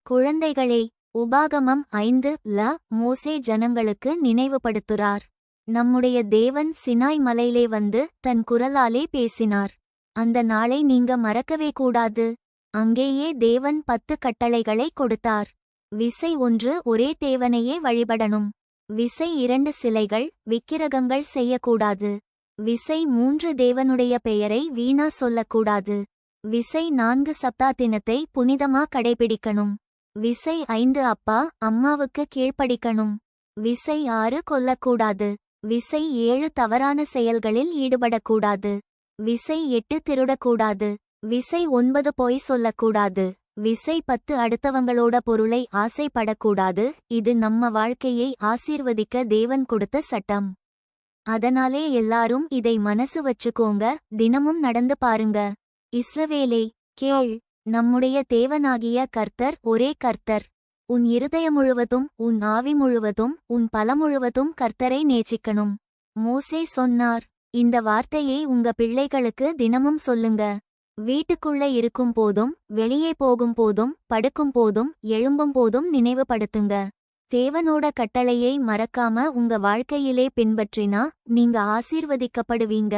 குழந்தைகளே, உபாகமம் 5 மோசே ஜனங்களுக்கு நினைவுபடுத்துறார். நம்முடைய தேவன் சினாய் மலையிலே வந்து தன் குரலாலே பேசினார். அந்த நாளை நீங்க மறக்கவே கூடாது. அங்கேயே தேவன் 10 கட்டளைகளை கொடுத்தார். விசை 1 ஒரே தேவனையே வழிபடணும். விசை 2 சிலைகள் விக்கிரகங்கள் செய்யக்கூடாது. விசை 3 தேவனுடைய பெயரை வீணா சொல்லக்கூடாது. விசை 4 சப்தா தினத்தை புனிதமா கடைபிடிக்கணும். விசை 5 அப்பா அம்மாவுக்கு கீழ்ப்படிக்கணும். விசை 6 கொல்லக்கூடாது. விசை 7 தவறான செயல்களில் ஈடுபடக்கூடாது. விசை 8 திருடக்கூடாது. விசை 9 பொய் சொல்லக்கூடாது. விசை 10 அடுத்தவங்களோட பொருளை ஆசைப்படக்கூடாது. இது நம்ம வாழ்க்கையை ஆசீர்வதிக்க தேவன் கொடுத்த சட்டம். அதனாலே எல்லாரும் இதை மனசு வச்சுக்கோங்க, தினமும் நடந்து பாருங்க. இஸ்ரவேலே, கேள், நம்முடைய தேவனாகிய கர்த்தர் ஒரே கர்த்தர். உன் இருதயம் முழுவதும் உன் ஆவி முழுவதும் உன் பலமுழுவதும் கர்த்தரை நேசிக்கணும். மோசே சொன்னார். இந்த வார்த்தையை உங்க பிள்ளைகளுக்கு தினமும் சொல்லுங்க. வீட்டுக்குள்ள இருக்கும் போதும் வெளியே போகும் போதும் படுக்கும் போதும் எழும்பும் போதும் நினைவுபடுத்துங்க. தேவனோட கட்டளையை மறக்காம உங்க வாழ்க்கையிலே பின்பற்றினா நீங்க ஆசீர்வதிக்கப்படுவீங்க.